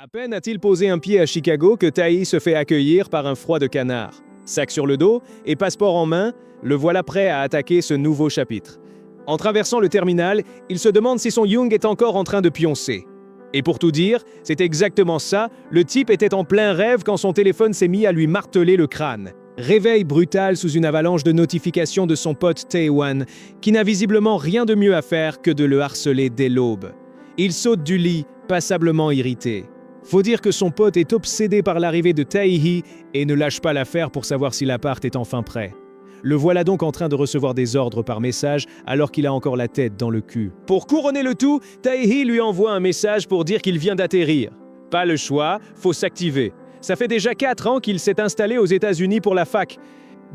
À peine a-t-il posé un pied à Chicago que Taï se fait accueillir par un froid de canard. Sac sur le dos et passeport en main, le voilà prêt à attaquer ce nouveau chapitre. En traversant le terminal, il se demande si son Young est encore en train de pioncer. Et pour tout dire, c'est exactement ça, le type était en plein rêve quand son téléphone s'est mis à lui marteler le crâne. Réveil brutal sous une avalanche de notifications de son pote Tae-Wan, qui n'a visiblement rien de mieux à faire que de le harceler dès l'aube. Il saute du lit, passablement irrité. Faut dire que son pote est obsédé par l'arrivée de Tae-hee et ne lâche pas l'affaire pour savoir si l'appart est enfin prêt. Le voilà donc en train de recevoir des ordres par message alors qu'il a encore la tête dans le cul. Pour couronner le tout, Tae-hee lui envoie un message pour dire qu'il vient d'atterrir. Pas le choix, faut s'activer. Ça fait déjà 4 ans qu'il s'est installé aux États-Unis pour la fac.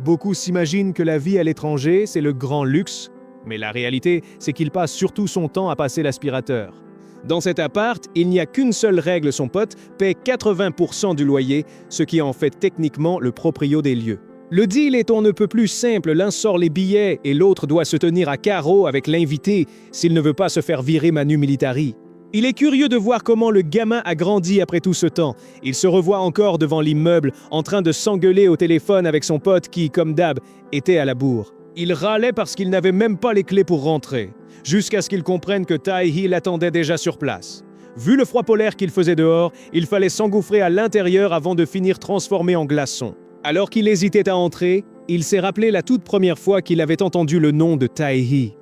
Beaucoup s'imaginent que la vie à l'étranger, c'est le grand luxe, mais la réalité, c'est qu'il passe surtout son temps à passer l'aspirateur. Dans cet appart, il n'y a qu'une seule règle, son pote paie 80% du loyer, ce qui en fait techniquement le proprio des lieux. Le deal est on ne peut plus simple, l'un sort les billets et l'autre doit se tenir à carreau avec l'invité s'il ne veut pas se faire virer manu militari. Il est curieux de voir comment le gamin a grandi après tout ce temps. Il se revoit encore devant l'immeuble, en train de s'engueuler au téléphone avec son pote qui, comme d'hab, était à la bourre. Il râlait parce qu'il n'avait même pas les clés pour rentrer, jusqu'à ce qu'il comprenne que Tae-hee l'attendait déjà sur place. Vu le froid polaire qu'il faisait dehors, il fallait s'engouffrer à l'intérieur avant de finir transformé en glaçon. Alors qu'il hésitait à entrer, il s'est rappelé la toute première fois qu'il avait entendu le nom de Tae-hee.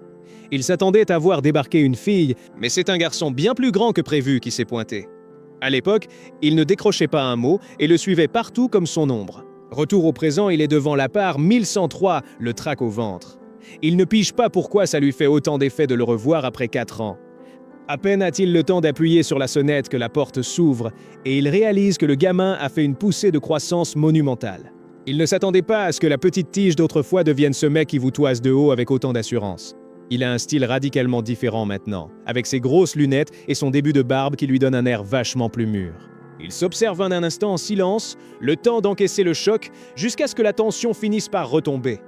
Il s'attendait à voir débarquer une fille, mais c'est un garçon bien plus grand que prévu qui s'est pointé. À l'époque, il ne décrochait pas un mot et le suivait partout comme son ombre. Retour au présent, il est devant l'appart 1103, le trac au ventre. Il ne pige pas pourquoi ça lui fait autant d'effet de le revoir après 4 ans. À peine a-t-il le temps d'appuyer sur la sonnette que la porte s'ouvre et il réalise que le gamin a fait une poussée de croissance monumentale. Il ne s'attendait pas à ce que la petite tige d'autrefois devienne ce mec qui vous toise de haut avec autant d'assurance. Il a un style radicalement différent maintenant, avec ses grosses lunettes et son début de barbe qui lui donne un air vachement plus mûr. Il s'observe un instant en silence, le temps d'encaisser le choc, jusqu'à ce que la tension finisse par retomber.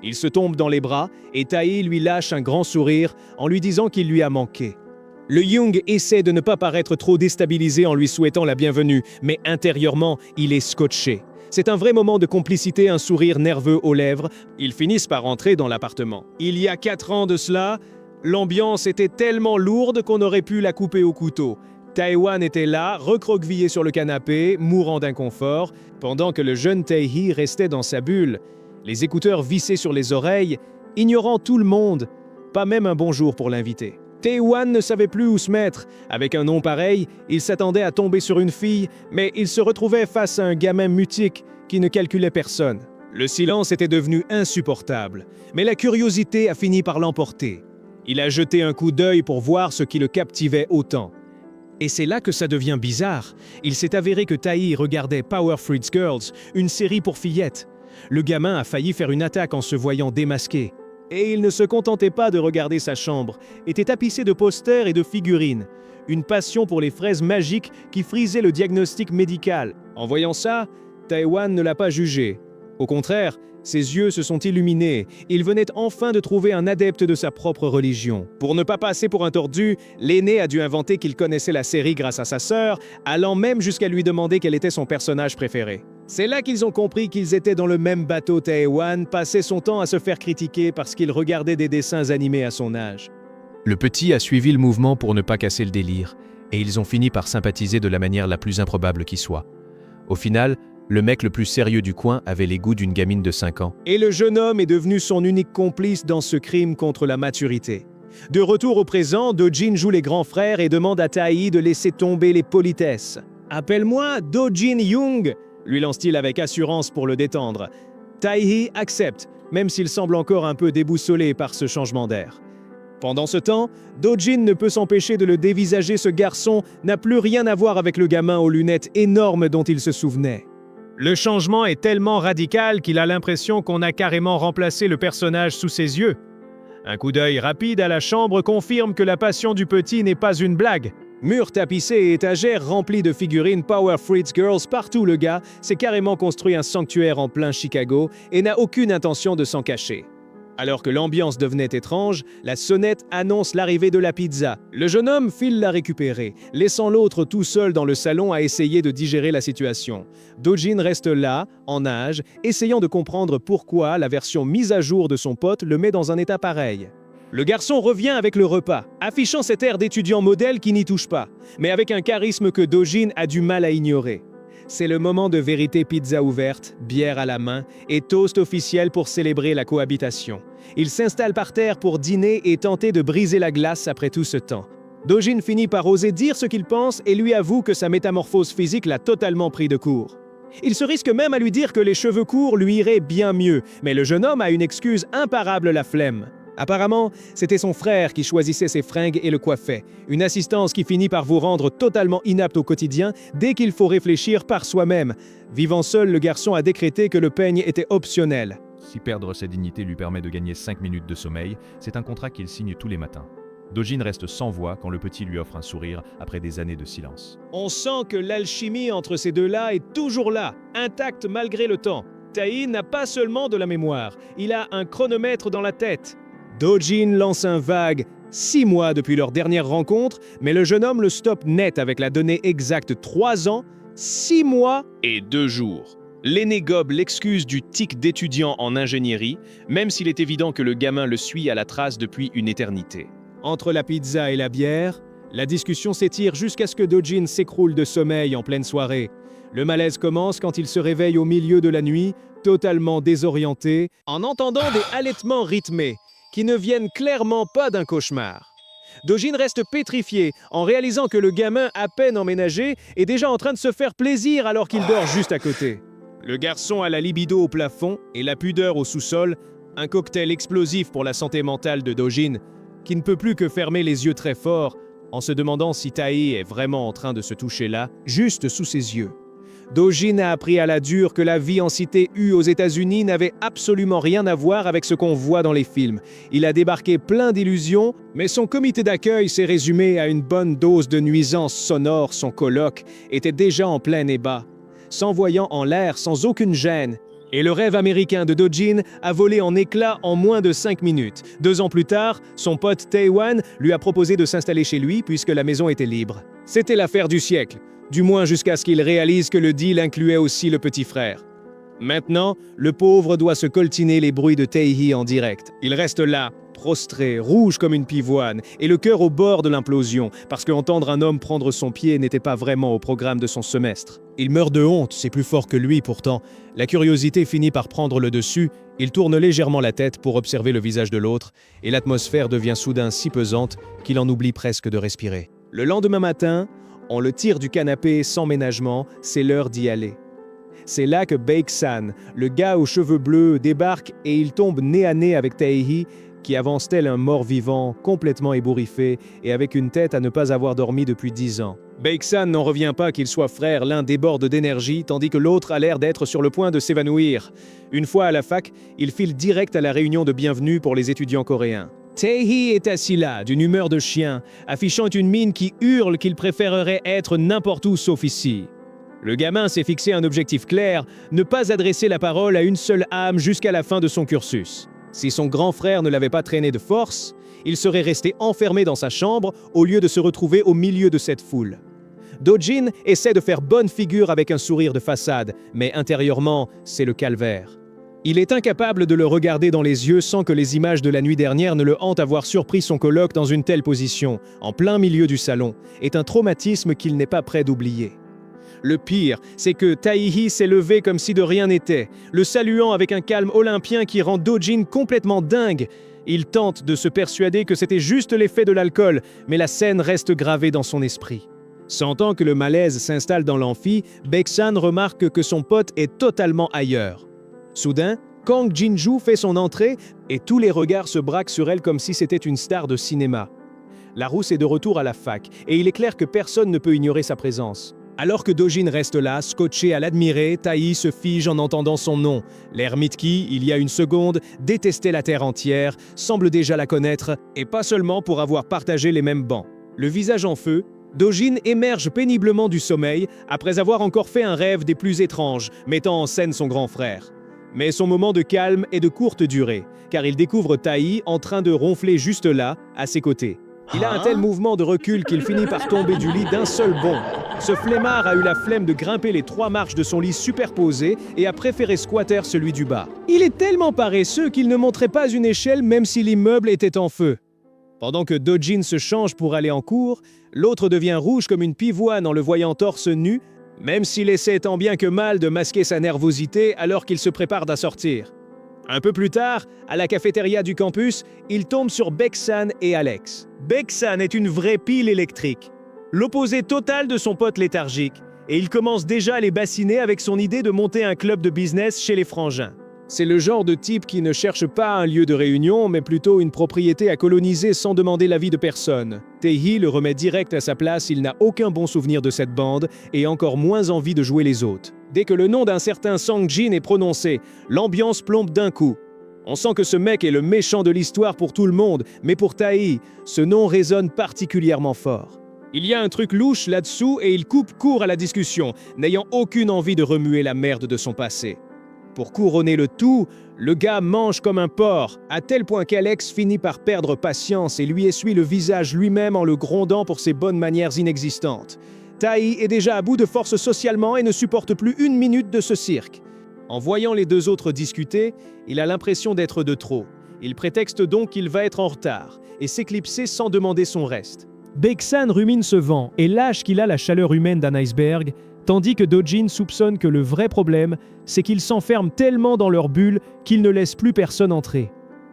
Il se tombe dans les bras et Tae lui lâche un grand sourire en lui disant qu'il lui a manqué. Le Young essaie de ne pas paraître trop déstabilisé en lui souhaitant la bienvenue, mais intérieurement, il est scotché. C'est un vrai moment de complicité, un sourire nerveux aux lèvres. Ils finissent par entrer dans l'appartement. Il y a 4 ans de cela, l'ambiance était tellement lourde qu'on aurait pu la couper au couteau. Tae-Wan était là, recroquevillé sur le canapé, mourant d'inconfort, pendant que le jeune Tae-hee restait dans sa bulle, les écouteurs vissés sur les oreilles, ignorant tout le monde, pas même un bonjour pour l'invité. Tae-Wan ne savait plus où se mettre. Avec un nom pareil, il s'attendait à tomber sur une fille, mais il se retrouvait face à un gamin mutique qui ne calculait personne. Le silence était devenu insupportable, mais la curiosité a fini par l'emporter. Il a jeté un coup d'œil pour voir ce qui le captivait autant. Et c'est là que ça devient bizarre. Il s'est avéré que Tae regardait Power Fruits Girls, une série pour fillettes. Le gamin a failli faire une attaque en se voyant démasqué. Et il ne se contentait pas de regarder sa chambre, était tapissé de posters et de figurines. Une passion pour les fraises magiques qui frisait le diagnostic médical. En voyant ça, Tae-Wan ne l'a pas jugé. Au contraire, ses yeux se sont illuminés. Il venait enfin de trouver un adepte de sa propre religion. Pour ne pas passer pour un tordu, l'aîné a dû inventer qu'il connaissait la série grâce à sa sœur, allant même jusqu'à lui demander quel était son personnage préféré. C'est là qu'ils ont compris qu'ils étaient dans le même bateau. Tae-Wan passait son temps à se faire critiquer parce qu'il regardait des dessins animés à son âge. Le petit a suivi le mouvement pour ne pas casser le délire, et ils ont fini par sympathiser de la manière la plus improbable qui soit. Au final, le mec le plus sérieux du coin avait les goûts d'une gamine de 5 ans. Et le jeune homme est devenu son unique complice dans ce crime contre la maturité. De retour au présent, Do-jin joue les grands frères et demande à Tae de laisser tomber les politesses. « Appelle-moi Do-jin Young !» lui lance-t-il avec assurance pour le détendre. Tae accepte, même s'il semble encore un peu déboussolé par ce changement d'air. Pendant ce temps, Do-jin ne peut s'empêcher de le dévisager. Ce garçon n'a plus rien à voir avec le gamin aux lunettes énormes dont il se souvenait. Le changement est tellement radical qu'il a l'impression qu'on a carrément remplacé le personnage sous ses yeux. Un coup d'œil rapide à la chambre confirme que la passion du petit n'est pas une blague. Murs tapissés et étagères remplis de figurines Power Fruits Girls partout, le gars s'est carrément construit un sanctuaire en plein Chicago et n'a aucune intention de s'en cacher. Alors que l'ambiance devenait étrange, la sonnette annonce l'arrivée de la pizza. Le jeune homme file la récupérer, laissant l'autre tout seul dans le salon à essayer de digérer la situation. Do-jin reste là, en nage, essayant de comprendre pourquoi la version mise à jour de son pote le met dans un état pareil. Le garçon revient avec le repas, affichant cet air d'étudiant modèle qui n'y touche pas, mais avec un charisme que Do-jin a du mal à ignorer. C'est le moment de vérité, pizza ouverte, bière à la main et toast officiel pour célébrer la cohabitation. Il s'installe par terre pour dîner et tenter de briser la glace après tout ce temps. Do-jin finit par oser dire ce qu'il pense et lui avoue que sa métamorphose physique l'a totalement pris de court. Il se risque même à lui dire que les cheveux courts lui iraient bien mieux, mais le jeune homme a une excuse imparable, la flemme. Apparemment, c'était son frère qui choisissait ses fringues et le coiffait. Une assistance qui finit par vous rendre totalement inapte au quotidien dès qu'il faut réfléchir par soi-même. Vivant seul, le garçon a décrété que le peigne était optionnel. Si perdre sa dignité lui permet de gagner 5 minutes de sommeil, c'est un contrat qu'il signe tous les matins. Do-jin reste sans voix quand le petit lui offre un sourire après des années de silence. On sent que l'alchimie entre ces deux-là est toujours là, intacte malgré le temps. Tae n'a pas seulement de la mémoire, il a un chronomètre dans la tête. Do-jin lance un vague 6 mois depuis leur dernière rencontre, mais le jeune homme le stoppe net avec la donnée exacte 3 ans, 6 mois et 2 jours. L'aîné gobe l'excuse du tic d'étudiant en ingénierie, même s'il est évident que le gamin le suit à la trace depuis une éternité. Entre la pizza et la bière, la discussion s'étire jusqu'à ce que Do-jin s'écroule de sommeil en pleine soirée. Le malaise commence quand il se réveille au milieu de la nuit, totalement désorienté, en entendant des halètements rythmés qui ne viennent clairement pas d'un cauchemar. Do-jin reste pétrifié en réalisant que le gamin, à peine emménagé, est déjà en train de se faire plaisir alors qu'il dort juste à côté. Le garçon a la libido au plafond et la pudeur au sous-sol, un cocktail explosif pour la santé mentale de Do-jin, qui ne peut plus que fermer les yeux très fort en se demandant si Tae est vraiment en train de se toucher là, juste sous ses yeux. Do-jin a appris à la dure que la vie en cité U aux États-Unis n'avait absolument rien à voir avec ce qu'on voit dans les films. Il a débarqué plein d'illusions, mais son comité d'accueil s'est résumé à une bonne dose de nuisances sonores. Son coloc était déjà en plein ébat, s'envoyant en l'air sans aucune gêne. Et le rêve américain de Do-jin a volé en éclats en moins de 5 minutes. 2 ans plus tard, son pote Tae-wan lui a proposé de s'installer chez lui puisque la maison était libre. C'était l'affaire du siècle. Du moins jusqu'à ce qu'il réalise que le deal incluait aussi le petit frère. Maintenant, le pauvre doit se coltiner les bruits de Tae-hee en direct. Il reste là, prostré, rouge comme une pivoine, et le cœur au bord de l'implosion, parce qu'entendre un homme prendre son pied n'était pas vraiment au programme de son semestre. Il meurt de honte, c'est plus fort que lui pourtant. La curiosité finit par prendre le dessus, il tourne légèrement la tête pour observer le visage de l'autre, et l'atmosphère devient soudain si pesante qu'il en oublie presque de respirer. Le lendemain matin, on le tire du canapé sans ménagement, c'est l'heure d'y aller. C'est là que Baek-san, le gars aux cheveux bleus, débarque et il tombe nez à nez avec Tae-hee, qui avance tel un mort-vivant, complètement ébouriffé et avec une tête à ne pas avoir dormi depuis 10 ans. Baek-san n'en revient pas qu'il soit frère, l'un déborde d'énergie, tandis que l'autre a l'air d'être sur le point de s'évanouir. Une fois à la fac, il file direct à la réunion de bienvenue pour les étudiants coréens. Tae-hee est assis là, d'une humeur de chien, affichant une mine qui hurle qu'il préférerait être n'importe où sauf ici. Le gamin s'est fixé un objectif clair, ne pas adresser la parole à une seule âme jusqu'à la fin de son cursus. Si son grand frère ne l'avait pas traîné de force, il serait resté enfermé dans sa chambre au lieu de se retrouver au milieu de cette foule. Do-jin essaie de faire bonne figure avec un sourire de façade, mais intérieurement, c'est le calvaire. Il est incapable de le regarder dans les yeux sans que les images de la nuit dernière ne le hantent. Avoir surpris son coloc dans une telle position, en plein milieu du salon, est un traumatisme qu'il n'est pas prêt d'oublier. Le pire, c'est que Tae-hee s'est levé comme si de rien n'était, le saluant avec un calme olympien qui rend Do-jin complètement dingue. Il tente de se persuader que c'était juste l'effet de l'alcool, mais la scène reste gravée dans son esprit. Sentant que le malaise s'installe dans l'amphi, Baek-san remarque que son pote est totalement ailleurs. Soudain, Kang Jin-ju fait son entrée et tous les regards se braquent sur elle comme si c'était une star de cinéma. La rousse est de retour à la fac et il est clair que personne ne peut ignorer sa présence. Alors que Do-jin reste là, scotché à l'admirer, Tae se fige en entendant son nom. L'ermite qui, il y a une seconde, détestait la terre entière, semble déjà la connaître, et pas seulement pour avoir partagé les mêmes bancs. Le visage en feu, Do-jin émerge péniblement du sommeil après avoir encore fait un rêve des plus étranges, mettant en scène son grand frère. Mais son moment de calme est de courte durée, car il découvre Taï en train de ronfler juste là, à ses côtés. Il a un tel mouvement de recul qu'il finit par tomber du lit d'un seul bond. Ce flemmard a eu la flemme de grimper les 3 marches de son lit superposées et a préféré squatter celui du bas. Il est tellement paresseux qu'il ne monterait pas une échelle même si l'immeuble était en feu. Pendant que Dojin se change pour aller en cours, l'autre devient rouge comme une pivoine en le voyant torse nu, même s'il essaie tant bien que mal de masquer sa nervosité alors qu'il se prépare d'en sortir. Un peu plus tard, à la cafétéria du campus, il tombe sur Baek-san et Alex. Baek-san est une vraie pile électrique, l'opposé total de son pote léthargique, et il commence déjà à les bassiner avec son idée de monter un club de business chez les frangins. C'est le genre de type qui ne cherche pas un lieu de réunion, mais plutôt une propriété à coloniser sans demander l'avis de personne. Tae-hee le remet direct à sa place, il n'a aucun bon souvenir de cette bande et encore moins envie de jouer les autres. Dès que le nom d'un certain Sang-jin est prononcé, l'ambiance plombe d'un coup. On sent que ce mec est le méchant de l'histoire pour tout le monde, mais pour Tae-hee, ce nom résonne particulièrement fort. Il y a un truc louche là-dessous et il coupe court à la discussion, n'ayant aucune envie de remuer la merde de son passé. Pour couronner le tout, le gars mange comme un porc, à tel point qu'Alex finit par perdre patience et lui essuie le visage lui-même en le grondant pour ses bonnes manières inexistantes. Tae est déjà à bout de force socialement et ne supporte plus une minute de ce cirque. En voyant les deux autres discuter, il a l'impression d'être de trop. Il prétexte donc qu'il va être en retard et s'éclipser sans demander son reste. Baek-san rumine ce vent et lâche qu'il a la chaleur humaine d'un iceberg, tandis que Dojin soupçonne que le vrai problème, c'est qu'ils s'enferment tellement dans leur bulle qu'ils ne laissent plus personne entrer.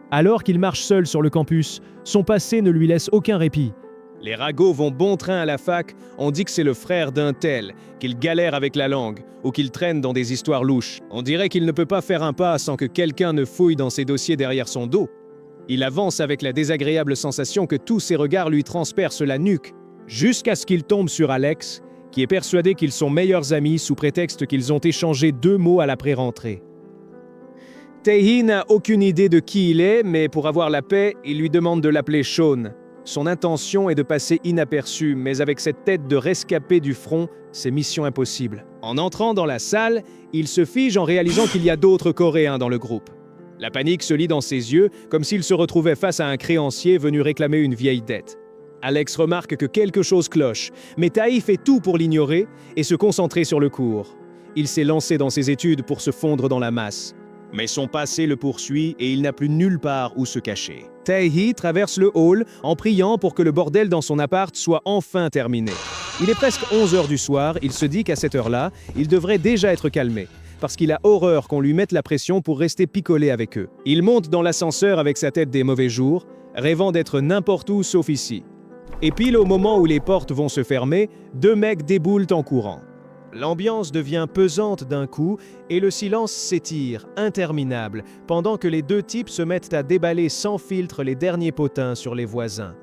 Alors qu'il marche seul sur le campus, son passé ne lui laisse aucun répit. Les ragots vont bon train à la fac, on dit que c'est le frère d'un tel, qu'il galère avec la langue, ou qu'il traîne dans des histoires louches. On dirait qu'il ne peut pas faire un pas sans que quelqu'un ne fouille dans ses dossiers derrière son dos. Il avance avec la désagréable sensation que tous ses regards lui transpercent la nuque, jusqu'à ce qu'il tombe sur Alex, qui est persuadé qu'ils sont meilleurs amis sous prétexte qu'ils ont échangé 2 mots à la pré-rentrée. Tae-hee n'a aucune idée de qui il est, mais pour avoir la paix, il lui demande de l'appeler Sean. Son intention est de passer inaperçu, mais avec cette tête de rescapé du front, c'est mission impossible. En entrant dans la salle, il se fige en réalisant qu'il y a d'autres Coréens dans le groupe. La panique se lit dans ses yeux, comme s'il se retrouvait face à un créancier venu réclamer une vieille dette. Alex remarque que quelque chose cloche, mais Tae fait tout pour l'ignorer et se concentrer sur le cours. Il s'est lancé dans ses études pour se fondre dans la masse. Mais son passé le poursuit et il n'a plus nulle part où se cacher. Tae traverse le hall en priant pour que le bordel dans son appart soit enfin terminé. Il est presque 11h du soir, il se dit qu'à cette heure-là, il devrait déjà être calmé, parce qu'il a horreur qu'on lui mette la pression pour rester picolé avec eux. Il monte dans l'ascenseur avec sa tête des mauvais jours, rêvant d'être n'importe où sauf ici. Et pile au moment où les portes vont se fermer, 2 mecs déboulent en courant. L'ambiance devient pesante d'un coup et le silence s'étire, interminable, pendant que les 2 types se mettent à déballer sans filtre les derniers potins sur les voisins.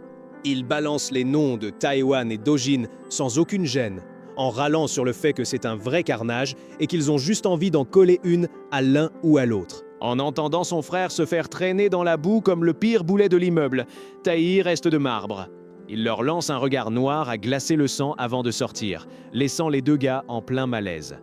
Ils balancent les noms de Taewan et Dojin sans aucune gêne, en râlant sur le fait que c'est un vrai carnage et qu'ils ont juste envie d'en coller une à l'un ou à l'autre. En entendant son frère se faire traîner dans la boue comme le pire boulet de l'immeuble, Tae reste de marbre. Il leur lance un regard noir à glacer le sang avant de sortir, laissant les 2 gars en plein malaise.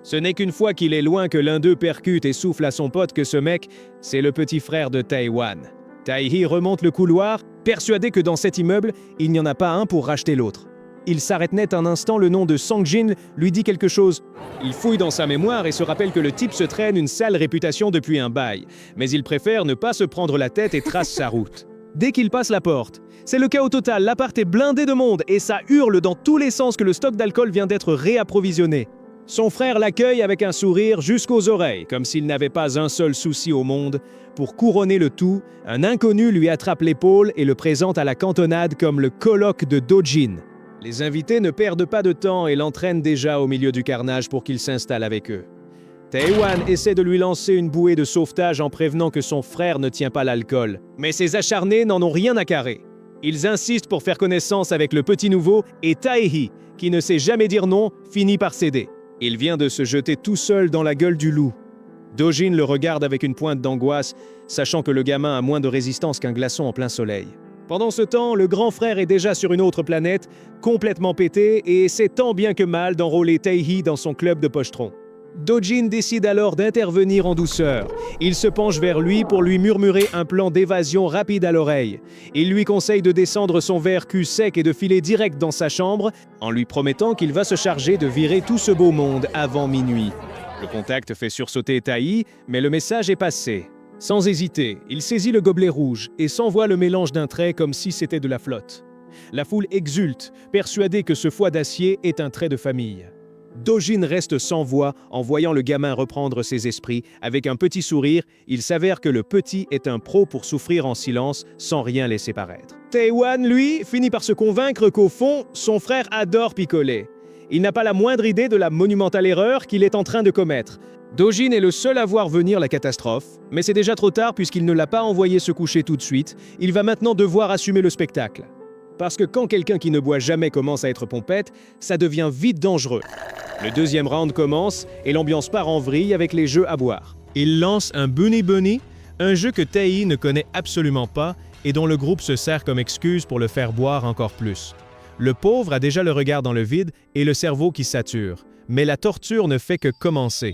Ce n'est qu'une fois qu'il est loin que l'un d'eux percute et souffle à son pote que ce mec, c'est le petit frère de Taewan. Tae remonte le couloir, persuadé que dans cet immeuble, il n'y en a pas un pour racheter l'autre. Il s'arrête net un instant, le nom de Sang-jin lui dit quelque chose. Il fouille dans sa mémoire et se rappelle que le type se traîne une sale réputation depuis un bail, mais il préfère ne pas se prendre la tête et trace sa route. Dès qu'il passe la porte, c'est le chaos total, l'appart est blindé de monde et ça hurle dans tous les sens que le stock d'alcool vient d'être réapprovisionné. Son frère l'accueille avec un sourire jusqu'aux oreilles, comme s'il n'avait pas un seul souci au monde. Pour couronner le tout, un inconnu lui attrape l'épaule et le présente à la cantonade comme le coloc de Dojin. Les invités ne perdent pas de temps et l'entraînent déjà au milieu du carnage pour qu'il s'installe avec eux. Taewan essaie de lui lancer une bouée de sauvetage en prévenant que son frère ne tient pas l'alcool. Mais ces acharnés n'en ont rien à carrer. Ils insistent pour faire connaissance avec le petit nouveau et Tae, qui ne sait jamais dire non, finit par céder. Il vient de se jeter tout seul dans la gueule du loup. Dojin le regarde avec une pointe d'angoisse, sachant que le gamin a moins de résistance qu'un glaçon en plein soleil. Pendant ce temps, le grand frère est déjà sur une autre planète, complètement pété, et essaie tant bien que mal d'enrôler Tae dans son club de pochetron. Dojin décide alors d'intervenir en douceur. Il se penche vers lui pour lui murmurer un plan d'évasion rapide à l'oreille. Il lui conseille de descendre son verre cul sec et de filer direct dans sa chambre, en lui promettant qu'il va se charger de virer tout ce beau monde avant minuit. Le contact fait sursauter Tai, mais le message est passé. Sans hésiter, il saisit le gobelet rouge et s'envoie le mélange d'un trait comme si c'était de la flotte. La foule exulte, persuadée que ce foie d'acier est un trait de famille. Dojin reste sans voix en voyant le gamin reprendre ses esprits. Avec un petit sourire, il s'avère que le petit est un pro pour souffrir en silence sans rien laisser paraître. Tae-wan, lui, finit par se convaincre qu'au fond, son frère adore picoler. Il n'a pas la moindre idée de la monumentale erreur qu'il est en train de commettre. Dojin est le seul à voir venir la catastrophe, mais c'est déjà trop tard puisqu'il ne l'a pas envoyé se coucher tout de suite. Il va maintenant devoir assumer le spectacle. Parce que quand quelqu'un qui ne boit jamais commence à être pompette, ça devient vite dangereux. Le deuxième round commence et l'ambiance part en vrille avec les jeux à boire. Il lance un Bunny Bunny, un jeu que Tai ne connaît absolument pas et dont le groupe se sert comme excuse pour le faire boire encore plus. Le pauvre a déjà le regard dans le vide et le cerveau qui sature, mais la torture ne fait que commencer.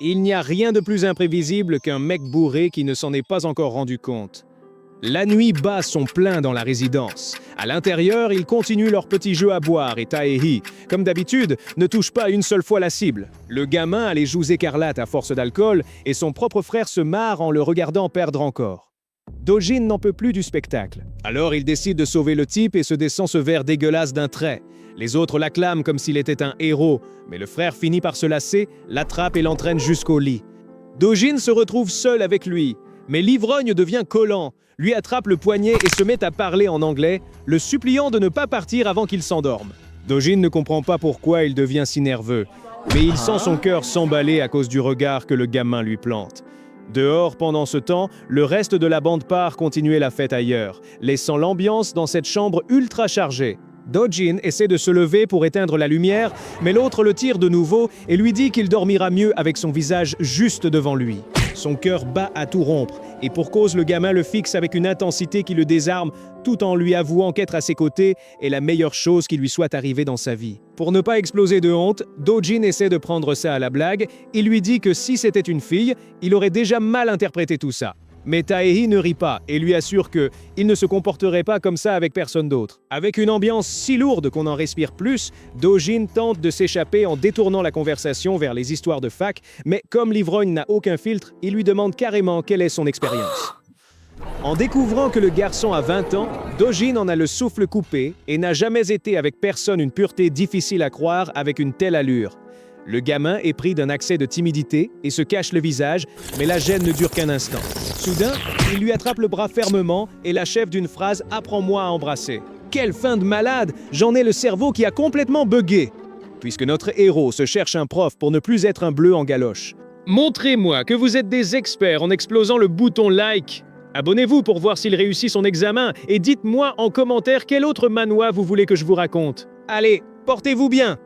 Il n'y a rien de plus imprévisible qu'un mec bourré qui ne s'en est pas encore rendu compte. La nuit bat son plein dans la résidence. À l'intérieur, ils continuent leur petit jeu à boire et Tae-hee, comme d'habitude, ne touche pas une seule fois la cible. Le gamin a les joues écarlates à force d'alcool et son propre frère se marre en le regardant perdre encore. Dojin n'en peut plus du spectacle. Alors il décide de sauver le type et se descend ce verre dégueulasse d'un trait. Les autres l'acclament comme s'il était un héros, mais le frère finit par se lasser, l'attrape et l'entraîne jusqu'au lit. Dojin se retrouve seul avec lui, mais l'ivrogne devient collant, lui attrape le poignet et se met à parler en anglais, le suppliant de ne pas partir avant qu'il s'endorme. Dojin ne comprend pas pourquoi il devient si nerveux, mais il sent son cœur s'emballer à cause du regard que le gamin lui plante. Dehors, pendant ce temps, le reste de la bande part continuer la fête ailleurs, laissant l'ambiance dans cette chambre ultra chargée. Dojin essaie de se lever pour éteindre la lumière, mais l'autre le tire de nouveau et lui dit qu'il dormira mieux avec son visage juste devant lui. Son cœur bat à tout rompre, et pour cause le gamin le fixe avec une intensité qui le désarme, tout en lui avouant qu'être à ses côtés est la meilleure chose qui lui soit arrivée dans sa vie. Pour ne pas exploser de honte, Dojin essaie de prendre ça à la blague. Il lui dit que si c'était une fille, il aurait déjà mal interprété tout ça. Mais Tae-hee ne rit pas et lui assure qu'il ne se comporterait pas comme ça avec personne d'autre. Avec une ambiance si lourde qu'on en respire plus, Dojin tente de s'échapper en détournant la conversation vers les histoires de fac, mais comme l'ivrogne n'a aucun filtre, il lui demande carrément quelle est son expérience. En découvrant que le garçon a 20 ans, Dojin en a le souffle coupé et n'a jamais été avec personne une pureté difficile à croire avec une telle allure. Le gamin est pris d'un accès de timidité et se cache le visage, mais la gêne ne dure qu'un instant. Soudain, il lui attrape le bras fermement et l'achève d'une phrase « Apprends-moi à embrasser ». Quelle fin de malade! J'en ai le cerveau qui a complètement buggé. Puisque notre héros se cherche un prof pour ne plus être un bleu en galoche. Montrez-moi que vous êtes des experts en explosant le bouton like. Abonnez-vous pour voir s'il réussit son examen et dites-moi en commentaire quel autre manhwa vous voulez que je vous raconte. Allez, portez-vous bien!